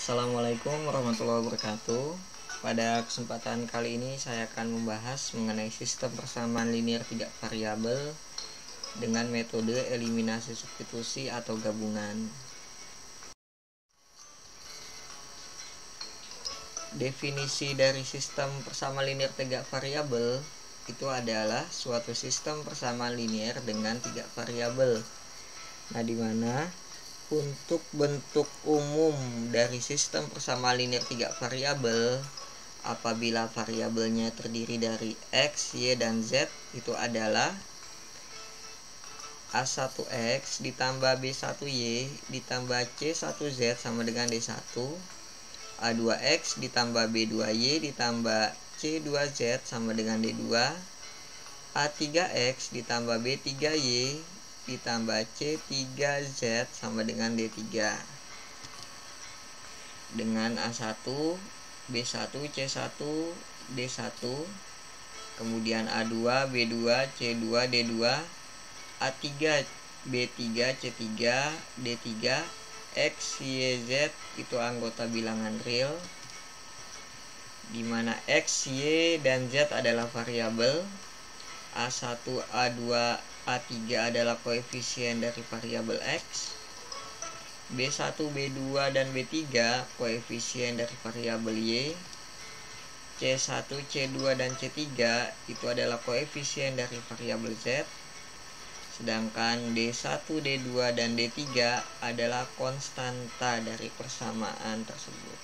Assalamualaikum warahmatullahi wabarakatuh. Pada kesempatan kali ini saya akan membahas mengenai sistem persamaan linear 3 variabel dengan metode eliminasi substitusi atau gabungan. Definisi dari sistem persamaan linear 3 variabel itu adalah suatu sistem persamaan linear dengan 3 variabel. Nah, di mana untuk bentuk umum dari sistem persamaan linear 3 variabel, apabila variabelnya terdiri dari X, Y, dan Z, itu adalah A1X ditambah B1Y ditambah C1Z sama dengan D1, A2X ditambah B2Y ditambah C2Z sama dengan D2, A3X ditambah B3Y ditambah C3Z sama dengan D3, dengan A1, B1, C1, D1, kemudian A2, B2, C2, D2, A3, B3, C3, D3, X, Y, Z itu anggota bilangan real, di mana X, Y, dan Z adalah variabel. A1, A2, A3 adalah koefisien dari variabel X. B1, B2, dan B3 koefisien dari variabel Y. C1, C2, dan C3 itu adalah koefisien dari variabel Z. Sedangkan D1, D2, dan D3 adalah konstanta dari persamaan tersebut.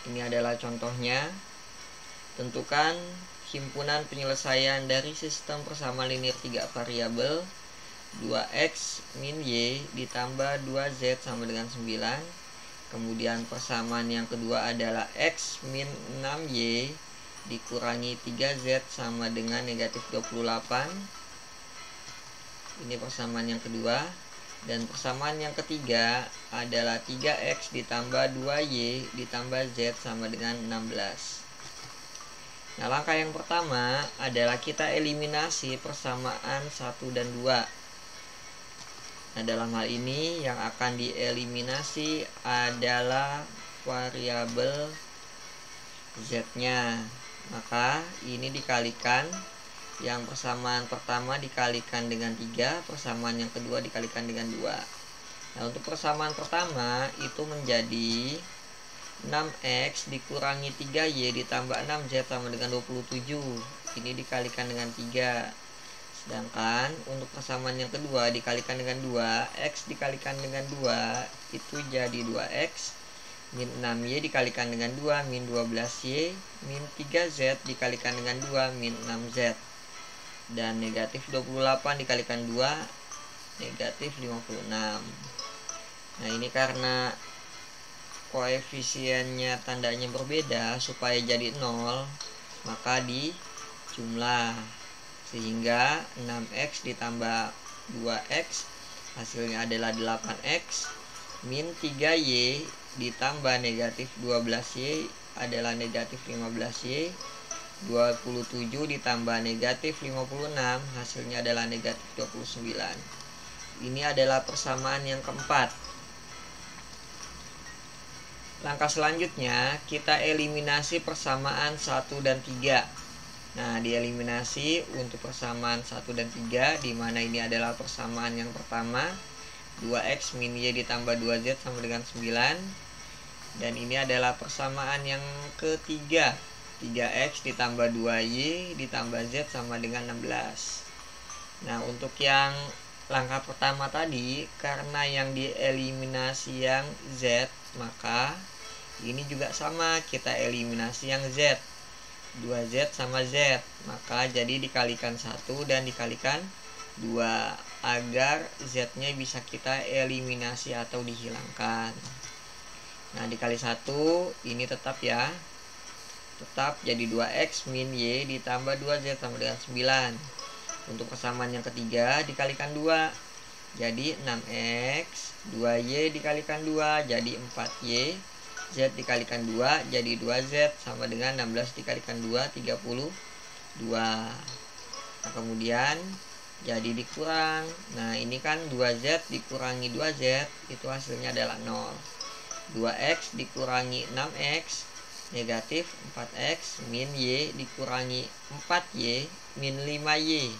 Ini adalah contohnya. Tentukan himpunan penyelesaian dari sistem persamaan linear 3 variabel 2x min y ditambah 2z sama dengan 9. Kemudian persamaan yang kedua adalah x min 6y dikurangi 3z sama dengan negatif 28. Ini persamaan yang kedua. Dan persamaan yang ketiga adalah 3x ditambah 2y ditambah z sama dengan 16. Nah, langkah yang pertama adalah kita eliminasi persamaan 1 dan 2. Nah, dalam hal ini yang akan dieliminasi adalah variabel z-nya. Maka ini dikalikan, yang persamaan pertama dikalikan dengan 3, persamaan yang kedua dikalikan dengan 2. Nah, untuk persamaan pertama itu menjadi 6x dikurangi 3y ditambah 6z sama dengan 27. Ini dikalikan dengan 3. Sedangkan untuk persamaan yang kedua dikalikan dengan 2, x dikalikan dengan 2 itu jadi 2x min 6y dikalikan dengan 2 min 12y min 3z dikalikan dengan 2 min 6z. Dan negatif 28 dikalikan 2 negatif 56. Nah, ini karena koefisiennya tandanya berbeda, supaya jadi 0 maka dijumlah, sehingga 6x ditambah 2x hasilnya adalah 8x min 3y ditambah negatif 12y adalah negatif 15y, 27 ditambah negatif 56 hasilnya adalah negatif 29. Ini adalah persamaan yang keempat. Langkah selanjutnya kita eliminasi persamaan 1 dan 3. Nah, dieliminasi untuk persamaan 1 dan 3, di mana ini adalah persamaan yang pertama, 2x min y ditambah 2z sama dengan 9. Dan ini adalah persamaan yang ketiga, 3x ditambah 2y ditambah z sama dengan 16. Nah, untuk yang langkah pertama tadi, karena yang dieliminasi yang z, maka ini juga sama, kita eliminasi yang z. 2z sama z, maka jadi dikalikan 1 dan dikalikan 2 agar z-nya bisa kita eliminasi atau dihilangkan. Nah, dikali 1 ini tetap ya, tetap jadi 2x min y ditambah 2z sama dengan 9. Untuk persamaan yang ketiga dikalikan 2 jadi 6x, 2y dikalikan 2 jadi 4y, z dikalikan 2 jadi 2z sama dengan 16 dikalikan 2 32. Nah, kemudian jadi dikurang. Nah ini kan 2Z dikurangi 2Z, itu hasilnya adalah 0. 2X dikurangi 6X negatif 4X min Y dikurangi 4Y min 5Y.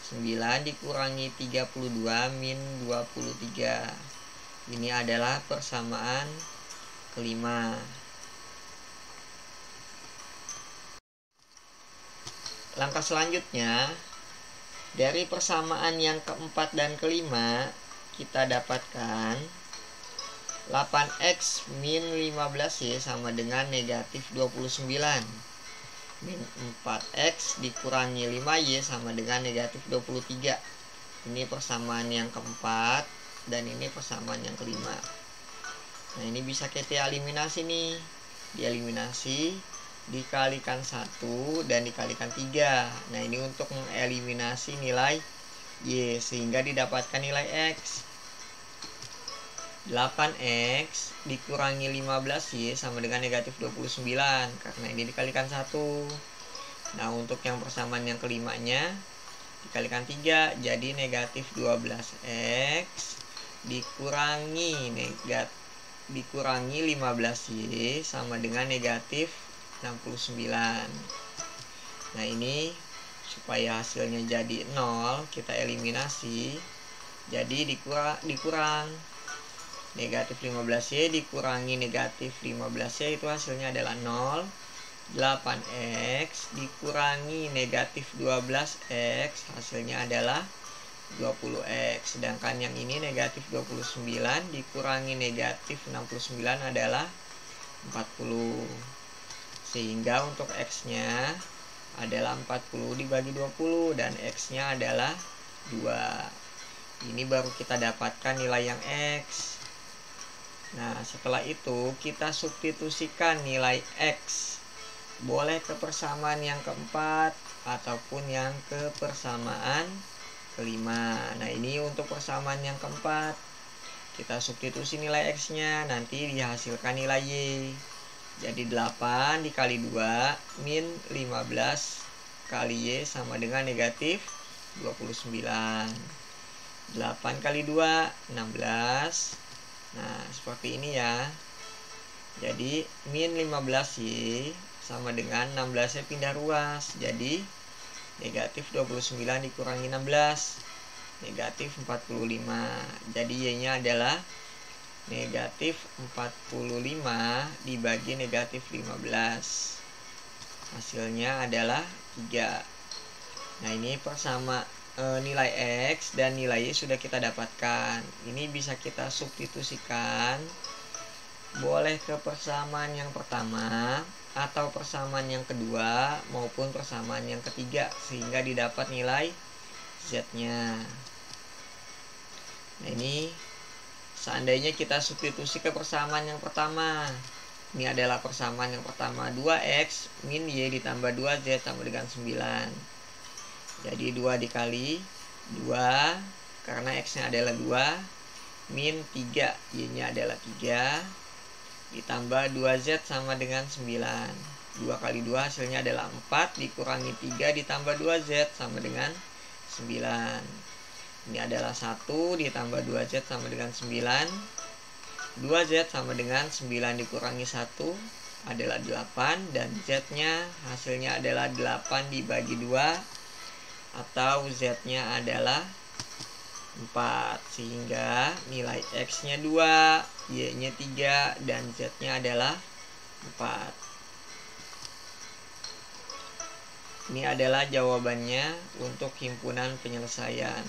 9 dikurangi 32 min 23. Ini adalah persamaan kelima. Langkah selanjutnya, dari persamaan yang keempat dan kelima, kita dapatkan 8X min 15Y sama dengan negatif 29. Min 4X dikurangi 5Y sama dengan negatif 23. Ini persamaan yang keempat dan ini persamaan yang kelima. Nah ini bisa kita eliminasi nih. Dieliminasi, dikalikan 1 dan dikalikan 3. Nah ini untuk mengeliminasi nilai Y sehingga didapatkan nilai X. 8X dikurangi 15Y sama dengan negatif 29 karena ini dikalikan 1. Nah untuk yang persamaan yang kelimanya dikalikan 3 jadi negatif 12X dikurangi 15Y sama dengan negatif 69. Nah ini supaya hasilnya jadi 0 kita eliminasi, jadi dikurang negatif 15Y dikurangi negatif 15Y itu hasilnya adalah 0. 8X dikurangi negatif 12X hasilnya adalah 20X. Sedangkan yang ini negatif 29 dikurangi negatif 69 adalah 40. Sehingga untuk X-nya adalah 40 dibagi 20 dan X-nya adalah 2. Ini baru kita dapatkan nilai yang X. Nah setelah itu kita substitusikan nilai X, boleh ke persamaan yang keempat ataupun yang ke persamaan kelima. Nah ini untuk persamaan yang keempat, kita substitusi nilai X nya, nanti dihasilkan nilai Y. Jadi 8 dikali 2 min 15 kali Y sama dengan negatif 29. 8 kali 2 16. Nah seperti ini ya. Jadi min 15Y sama dengan 16 nya pindah ruas, jadi negatif 29 dikurangi 16 negatif 45. Jadi Y nya adalah negatif 45 dibagi negatif 15, hasilnya adalah 3. Nah ini persama nilai X dan nilai Y sudah kita dapatkan. Ini bisa kita substitusikan, boleh ke persamaan yang pertama atau persamaan yang kedua maupun persamaan yang ketiga sehingga didapat nilai Z-nya. Nah ini seandainya kita substitusi ke persamaan yang pertama, ini adalah persamaan yang pertama, 2X min Y ditambah 2Z sama dengan 9. Jadi 2 dikali 2 karena X nya adalah 2 min 3 Y nya adalah 3 ditambah 2Z sama dengan 9. 2 kali 2 hasilnya adalah 4 dikurangi 3 ditambah 2Z sama dengan 9. Ini adalah 1 ditambah 2Z sama dengan 9. 2Z sama dengan 9 dikurangi 1 adalah 8 dan Z nya hasilnya adalah 8 dibagi 2 atau Z nya adalah 4, sehingga nilai X nya 2, Y nya 3 dan Z nya adalah 4. Ini adalah jawabannya untuk himpunan penyelesaian.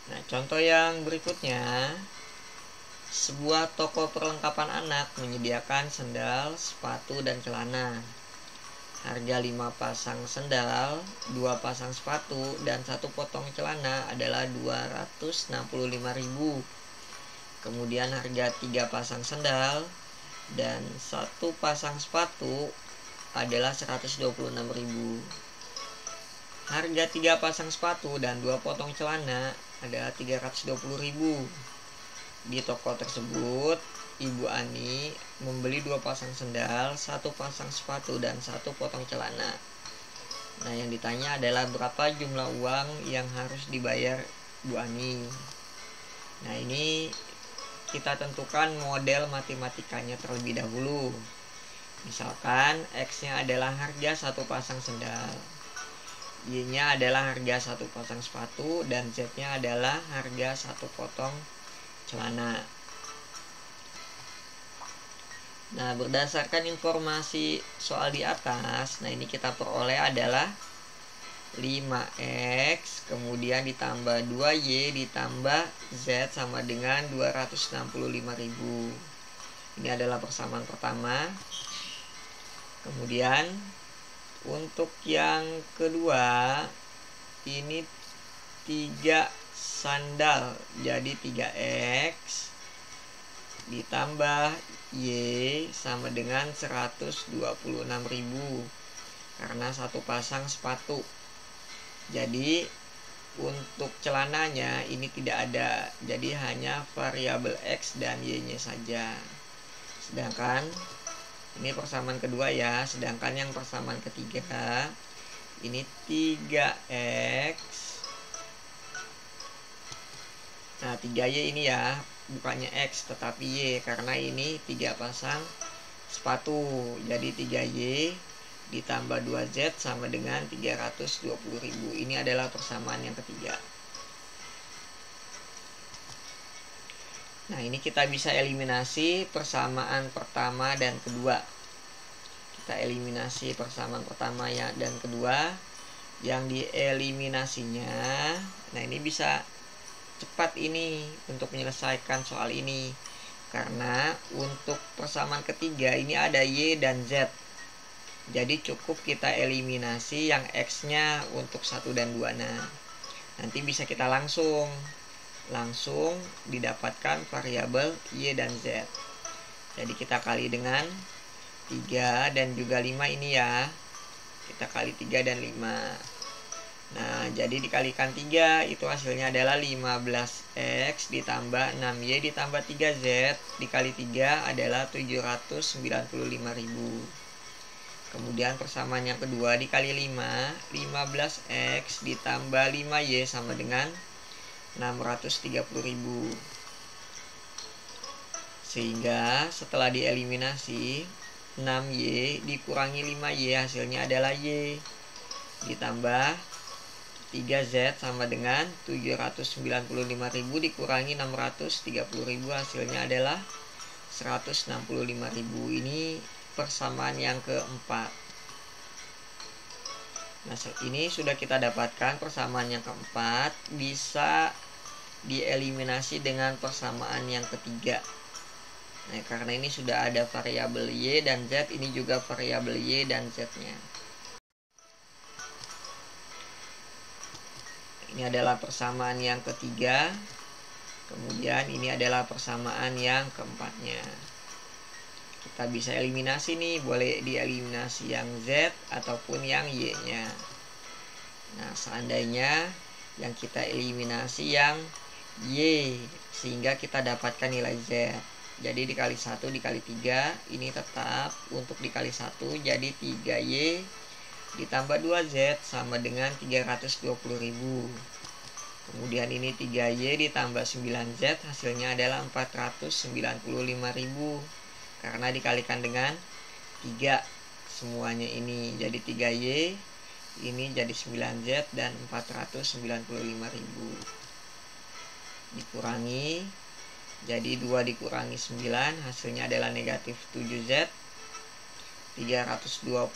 Nah contoh yang berikutnya, sebuah toko perlengkapan anak menyediakan sendal, sepatu, dan celana. Harga 5 pasang sendal, 2 pasang sepatu, dan 1 potong celana adalah 265.000. Kemudian harga 3 pasang sendal dan 1 pasang sepatu adalah 126.000. Harga 3 pasang sepatu dan 2 potong celana adalah 320.000. Di toko tersebut, Ibu Ani membeli 2 pasang sendal, 1 pasang sepatu, dan 1 potong celana. Nah, yang ditanya adalah berapa jumlah uang yang harus dibayar Bu Ani. Nah, ini kita tentukan model matematikanya terlebih dahulu. Misalkan X-nya adalah harga 1 pasang sendal, Y-nya adalah harga 1 pasang sepatu, dan Z-nya adalah harga 1 potong celana. Nah, berdasarkan informasi soal di atas, nah ini kita peroleh adalah 5X kemudian ditambah 2Y ditambah Z sama dengan 265.000. Ini adalah persamaan pertama. Kemudian untuk yang kedua, ini 3 sandal, jadi 3X ditambah Y sama dengan 126.000 karena 1 pasang sepatu. Jadi untuk celananya ini tidak ada, jadi hanya variabel X dan Y nya saja. Sedangkan ini persamaan kedua ya, sedangkan yang persamaan ketiga ini 3X. Nah, 3Y ini ya, bukannya X tetapi Y karena ini 3 pasang sepatu. Jadi 3Y ditambah 2Z sama dengan 320.000. Ini adalah persamaan yang ketiga. Nah, ini kita bisa eliminasi persamaan pertama dan kedua. Kita eliminasi persamaan pertama ya dan kedua. Yang dieliminasinya, nah ini bisa cepat ini untuk menyelesaikan soal ini, karena untuk persamaan ketiga ini ada Y dan Z. Jadi cukup kita eliminasi yang X nya untuk 1 dan 2. Nah, nanti bisa kita langsung didapatkan variabel Y dan Z. Jadi kita kali dengan 3 dan juga 5 ini ya, kita kali 3 dan 5. Nah, jadi dikalikan 3 itu hasilnya adalah 15X ditambah 6Y ditambah 3Z dikali 3 adalah 795.000. Kemudian persamaan yang kedua dikali 5, 15X ditambah 5Y sama dengan 630.000. Sehingga setelah dieliminasi 6Y dikurangi 5Y hasilnya adalah Y ditambah 3Z sama dengan 795.000 dikurangi 630.000 hasilnya adalah 165.000. Ini persamaan yang keempat. Nah, ini sudah kita dapatkan persamaan yang keempat, bisa dieliminasi dengan persamaan yang ketiga. Nah, karena ini sudah ada variabel Y dan Z, ini juga variabel Y dan Z-nya. Ini adalah persamaan yang ketiga. Kemudian ini adalah persamaan yang keempatnya. Kita bisa eliminasi nih, boleh dieliminasi yang Z ataupun yang Y-nya. Nah, seandainya yang kita eliminasi yang Y, sehingga kita dapatkan nilai Z. Jadi dikali 1 dikali 3, ini tetap untuk dikali 1, jadi 3Y ditambah 2Z sama dengan 320.000. Kemudian ini 3Y ditambah 9Z hasilnya adalah 495.000 karena dikalikan dengan 3 semuanya ini. Jadi 3Y ini jadi 9Z dan 495.000 dikurangi, jadi 2 dikurangi 9 hasilnya adalah negatif 7Z. 320.000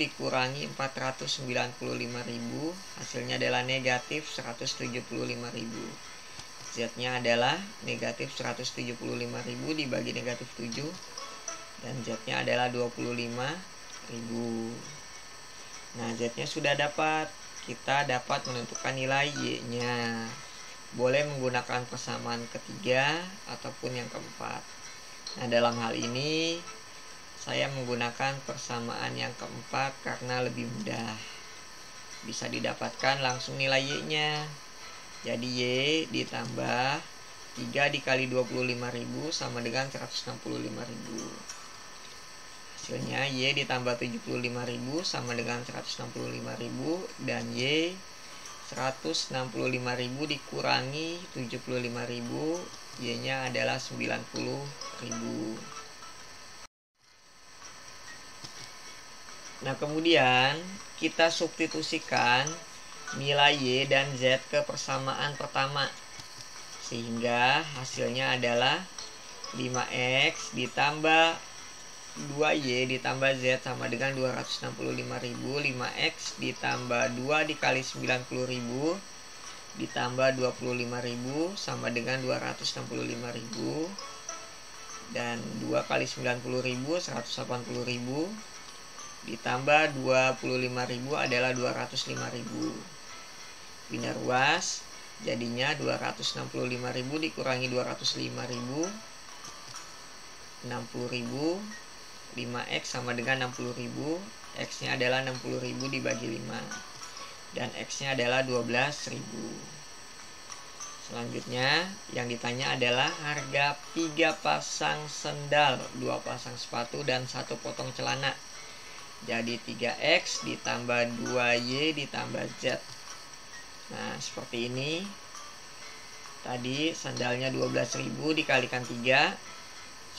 dikurangi 495.000 hasilnya adalah negatif 175.000. Z nya adalah negatif 175.000 dibagi negatif 7 dan Z nya adalah 25.000. Nah, Z nya sudah dapat, kita dapat menentukan nilai Y nya. Boleh menggunakan persamaan ketiga ataupun yang keempat. Nah, dalam hal ini saya menggunakan persamaan yang keempat karena lebih mudah. Bisa didapatkan langsung nilai Y-nya. Jadi Y ditambah 3 dikali 25.000 sama dengan 165.000. Hasilnya Y ditambah 75.000 sama dengan 165.000, dan Y 165.000 dikurangi 75.000, Y-nya adalah 90.000. Nah, kemudian kita substitusikan nilai Y dan Z ke persamaan pertama, sehingga hasilnya adalah 5X ditambah 2Y ditambah Z sama dengan 265.000. 5X ditambah 2 dikali 90.000 ditambah 25.000 sama dengan 265.000, dan 2 kali 90.000 180.000 ditambah 25.000 adalah 205.000. Pindah ruas, jadinya 265.000 dikurangi 205.000, 60.000. 5X sama dengan 60.000, X-nya adalah 60.000 dibagi 5, dan X-nya adalah 12.000. Selanjutnya yang ditanya adalah harga 3 pasang sendal, 2 pasang sepatu, dan 1 potong celana. Jadi 3X ditambah 2Y ditambah Z. Nah, seperti ini. Tadi sandalnya 12.000 dikalikan 3,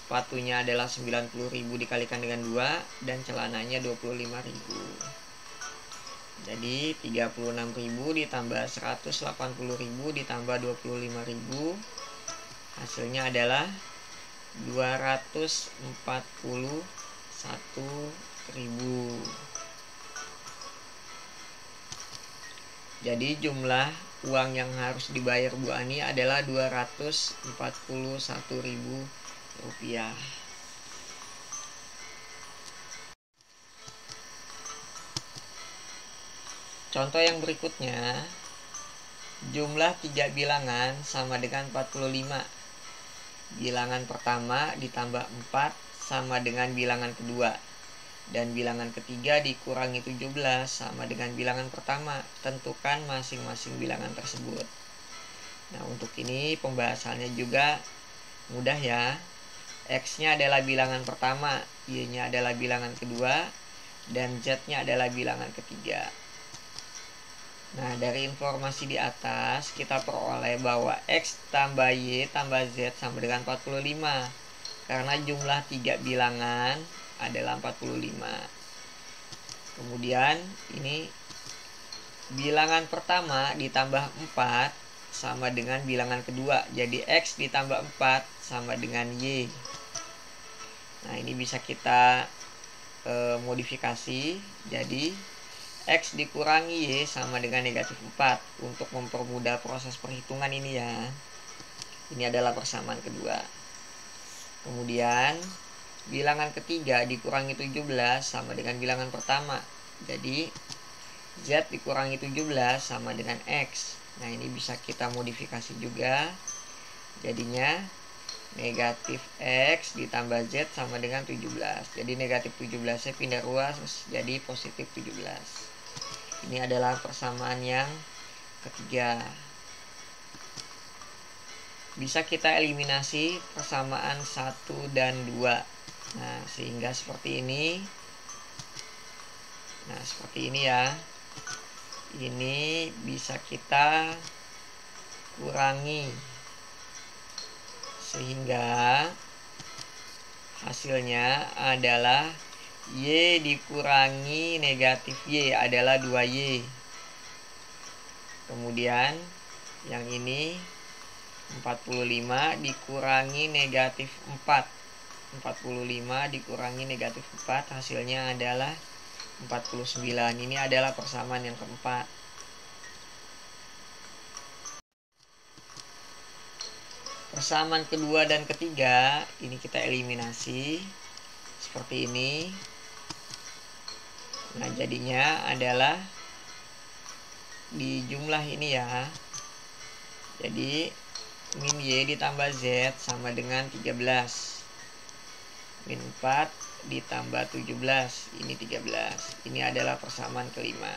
sepatunya adalah 90.000 dikalikan dengan 2, dan celananya 25.000. Jadi 36.000 ditambah 180.000 ditambah 25.000, hasilnya adalah 241.000. Jadi jumlah uang yang harus dibayar Bu Ani adalah 241.000 rupiah. Contoh yang berikutnya, jumlah 3 bilangan sama dengan 45. Bilangan pertama ditambah 4 sama dengan bilangan kedua, dan bilangan ketiga dikurangi 17 sama dengan bilangan pertama. Tentukan masing-masing bilangan tersebut. Nah, untuk ini pembahasannya juga mudah ya. X-nya adalah bilangan pertama, Y-nya adalah bilangan kedua, dan Z-nya adalah bilangan ketiga. Nah, dari informasi di atas kita peroleh bahwa X tambah Y tambah Z sama dengan 45, karena jumlah 3 bilangan adalah 45. Kemudian ini bilangan pertama ditambah 4 sama dengan bilangan kedua, jadi X ditambah 4 sama dengan Y. Nah, ini bisa kita modifikasi, jadi X dikurangi Y sama dengan negatif 4 untuk mempermudah proses perhitungan ini ya. Ini adalah persamaan kedua. Kemudian bilangan ketiga dikurangi 17 sama dengan bilangan pertama. Jadi Z dikurangi 17 sama dengan X. Nah, ini bisa kita modifikasi juga. Jadinya negatif X ditambah Z sama dengan 17. Jadi negatif 17 nya pindah ruas jadi positif 17. Ini adalah persamaan yang ketiga. Bisa kita eliminasi persamaan 1 dan 2. Nah, sehingga seperti ini. Nah, seperti ini ya. Ini bisa kita kurangi, sehingga hasilnya adalah Y dikurangi negatif Y adalah 2Y. Kemudian yang ini 45 dikurangi negatif 4. 45 dikurangi negatif 4 hasilnya adalah 49. Ini adalah persamaan yang keempat. Persamaan kedua dan ketiga ini kita eliminasi seperti ini. Nah, jadinya adalah di jumlah ini ya. Jadi min Y ditambah Z sama dengan 13. Min 4 ditambah 17, ini 13. Ini adalah persamaan kelima.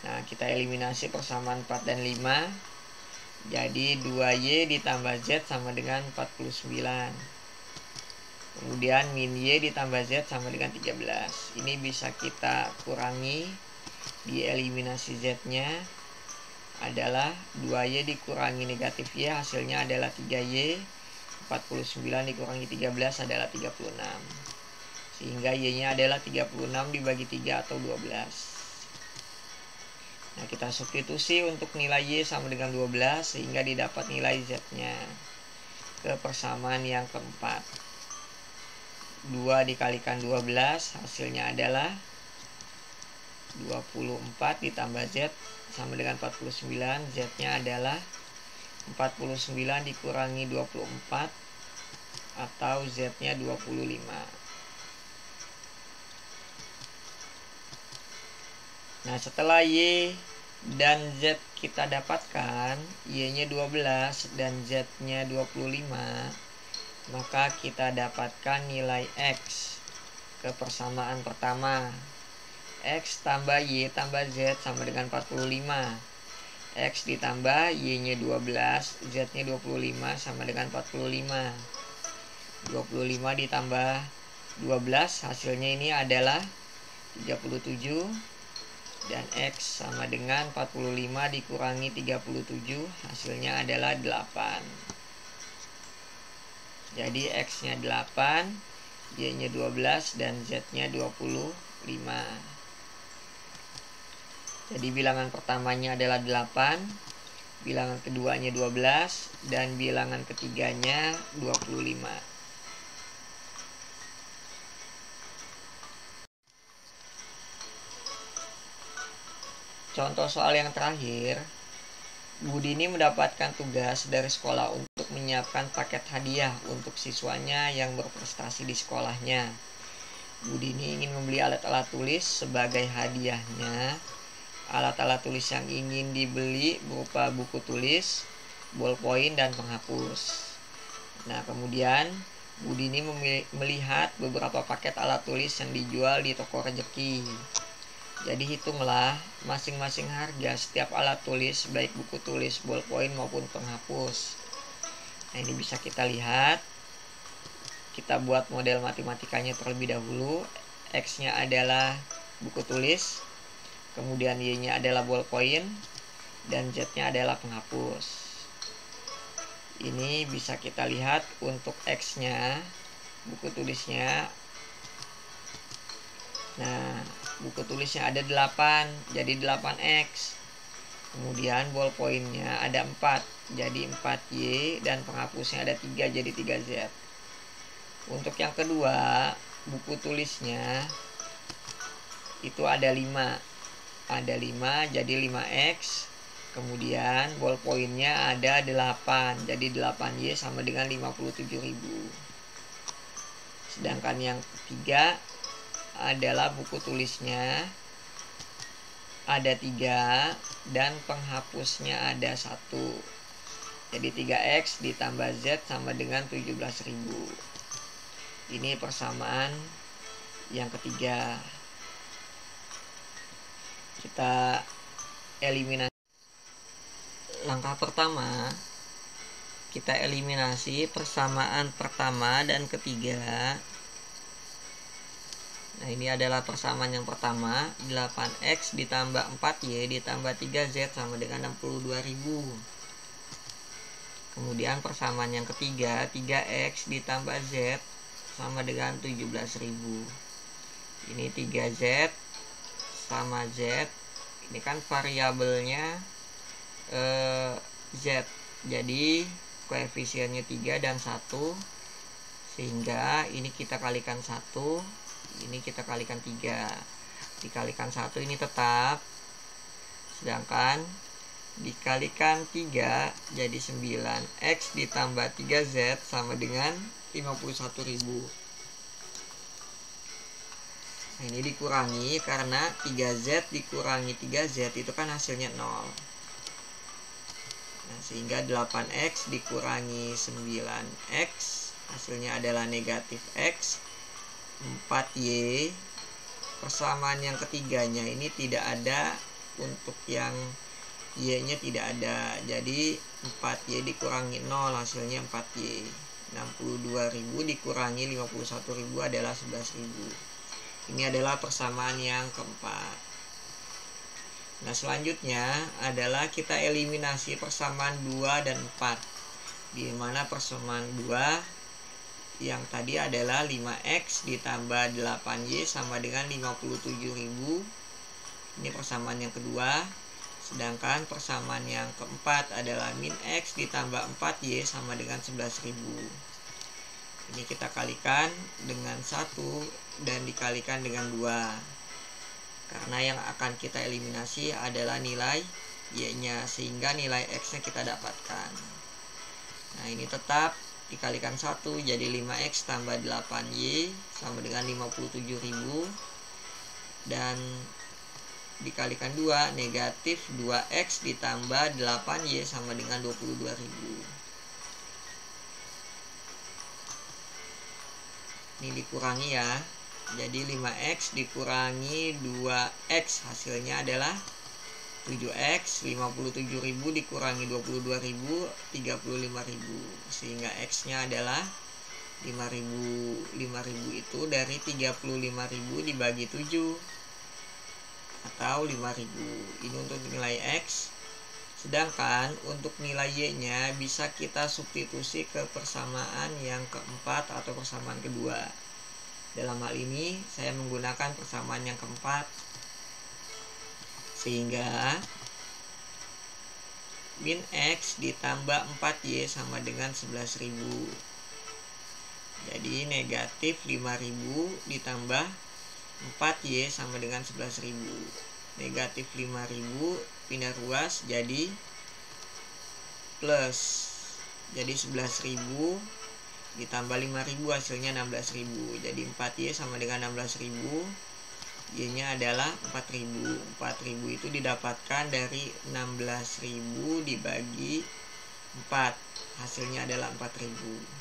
Nah, kita eliminasi persamaan 4 dan 5. Jadi 2Y ditambah Z sama dengan 49. Kemudian min Y ditambah Z sama dengan 13. Ini bisa kita kurangi. Dieliminasi Z-nya adalah 2Y dikurangi negatif Y, hasilnya adalah 3Y. 49 dikurangi 13 adalah 36. Sehingga Y-nya adalah 36 dibagi 3 atau 12. Nah, kita substitusi untuk nilai Y sama dengan 12 sehingga didapat nilai Z-nya. Ke persamaan yang keempat. 2 dikalikan 12 hasilnya adalah 24 ditambah Z sama dengan 49. Z-nya adalah 49 dikurangi 24 atau Z-nya 25. Nah, setelah Y dan Z kita dapatkan, Y-nya 12 dan Z-nya 25, maka kita dapatkan nilai X ke persamaan pertama. X tambah Y tambah Z sama dengan 45. X ditambah Y-nya 12, Z-nya 25 sama dengan 45. 25 ditambah 12 hasilnya ini adalah 37. Dan X sama dengan 45 dikurangi 37 hasilnya adalah 8. Jadi X nya 8, Y nya 12 dan Z nya 25. Jadi bilangan pertamanya adalah 8, bilangan keduanya 12 dan bilangan ketiganya 25. Contoh soal yang terakhir, Budi ini mendapatkan tugas dari sekolah untuk menyiapkan paket hadiah untuk siswanya yang berprestasi di sekolahnya. Budi ini ingin membeli alat-alat tulis sebagai hadiahnya. Alat-alat tulis yang ingin dibeli berupa buku tulis, bolpoin, dan penghapus. Nah, kemudian Budi ini melihat beberapa paket alat tulis yang dijual di toko rejeki. Jadi hitunglah masing-masing harga setiap alat tulis, baik buku tulis, bolpoin maupun penghapus. Nah, ini bisa kita lihat. Kita buat model matematikanya terlebih dahulu. X-nya adalah buku tulis, kemudian Y-nya adalah bolpoin, dan Z-nya adalah penghapus. Ini bisa kita lihat untuk X-nya, buku tulisnya. Nah, buku tulisnya ada 8, jadi 8X. Kemudian bolpoinnya ada 4, jadi 4Y, dan penghapusnya ada 3, jadi 3Z. Untuk yang kedua, buku tulisnya itu ada 5. Ada 5, jadi 5X. Kemudian bolpoinnya ada 8, jadi 8Y sama dengan 57.000. Sedangkan yang ketiga adalah buku tulisnya ada 3 dan penghapusnya ada 1. Jadi 3X ditambah Z sama dengan 17.000. Ini persamaan yang ketiga. Kita eliminasi. Langkah pertama, kita eliminasi persamaan pertama dan ketiga. Nah, ini adalah persamaan yang pertama, 8X ditambah 4Y ditambah 3Z sama dengan 62.000. Kemudian persamaan yang ketiga, 3X ditambah Z sama dengan 17.000. Ini 3Z sama Z. Ini kan variabelnya Z. Jadi koefisiennya 3 dan 1. Sehingga ini kita kalikan 1. Ini kita kalikan 3. Dikalikan 1 ini tetap. Sedangkan dikalikan 3 jadi 9X ditambah 3Z sama dengan 51.000. Nah, ini dikurangi karena 3Z dikurangi 3Z itu kan hasilnya 0. Nah, sehingga 8X dikurangi 9X hasilnya adalah negatif X. 4Y persamaan yang ketiganya ini tidak ada untuk yang Y-nya tidak ada. Jadi 4Y dikurangi 0 hasilnya 4Y. 62.000 dikurangi 51.000 adalah 11.000. Ini adalah persamaan yang keempat. Nah, selanjutnya adalah kita eliminasi persamaan 2 dan 4. Di mana persamaan 2 yang tadi adalah 5X ditambah 8Y sama dengan 57.000. Ini persamaan yang kedua. Sedangkan persamaan yang keempat adalah min X ditambah 4Y sama dengan 11.000. Ini kita kalikan dengan 1 dan dikalikan dengan 2. Karena yang akan kita eliminasi adalah nilai Y-nya, sehingga nilai X-nya kita dapatkan. Nah, ini tetap dikalikan 1, jadi 5X tambah 8Y sama dengan 57.000. Dan dikalikan 2, negatif 2X ditambah 8Y sama dengan 22.000. Ini dikurangi ya. Jadi 5X dikurangi 2X hasilnya adalah 7X. 57.000 dikurangi 22.000, 35.000. Sehingga X-nya adalah 5.000. 5.000 itu dari 35.000 dibagi 7 atau 5.000. Ini untuk nilai X. Sedangkan untuk nilai Y-nya bisa kita substitusi ke persamaan yang keempat atau persamaan kedua. Dalam hal ini saya menggunakan persamaan yang keempat, sehingga min X ditambah 4Y sama dengan 11.000. Jadi negatif 5.000 ditambah 4Y sama dengan 11.000. Negatif 5.000 pindah ruas jadi plus. Jadi 11.000 ditambah 5.000 hasilnya 16.000. Jadi 4Y sama dengan 16.000. Y-nya adalah 4.000. 4.000 itu didapatkan dari 16.000 dibagi 4. Hasilnya adalah 4.000.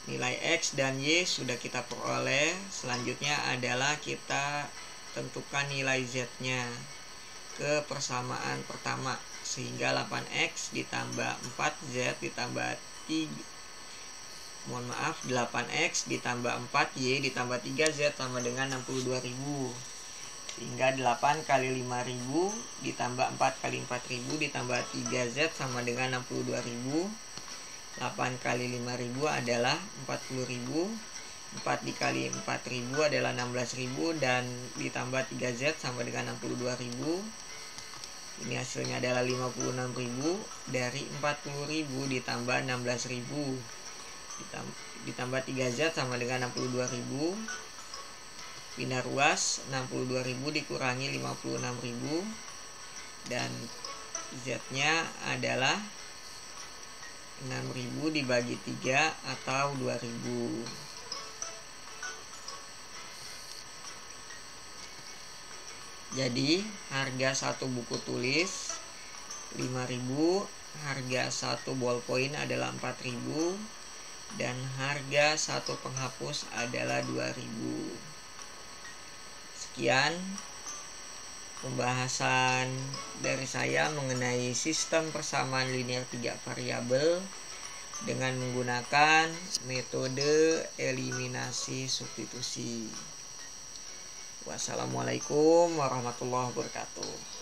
Nilai X dan Y sudah kita peroleh. Selanjutnya adalah kita tentukan nilai Z-nya ke persamaan pertama, sehingga 8X ditambah 4Z ditambah 8X ditambah 4Y ditambah 3Z sama dengan 62.000. Sehingga 8 kali 5.000 ditambah 4 kali 4.000 ditambah 3Z sama dengan 62.000. 8 kali 5.000 adalah 40.000. 4 dikali 4.000 adalah 16.000 dan ditambah 3Z sama dengan 62.000. Ini hasilnya adalah 56.000 dari 40.000 ditambah 16.000 ditambah 3Z sama dengan 62.000. Pindah ruas, 62.000 dikurangi 56.000 dan Z-nya adalah 6.000 dibagi 3 atau 2.000. Jadi harga satu buku tulis 5.000, harga satu ballpoint adalah 4.000, dan harga satu penghapus adalah 2.000. Sekian pembahasan dari saya mengenai sistem persamaan linear 3 variabel dengan menggunakan metode eliminasi substitusi. Wassalamualaikum warahmatullahi wabarakatuh.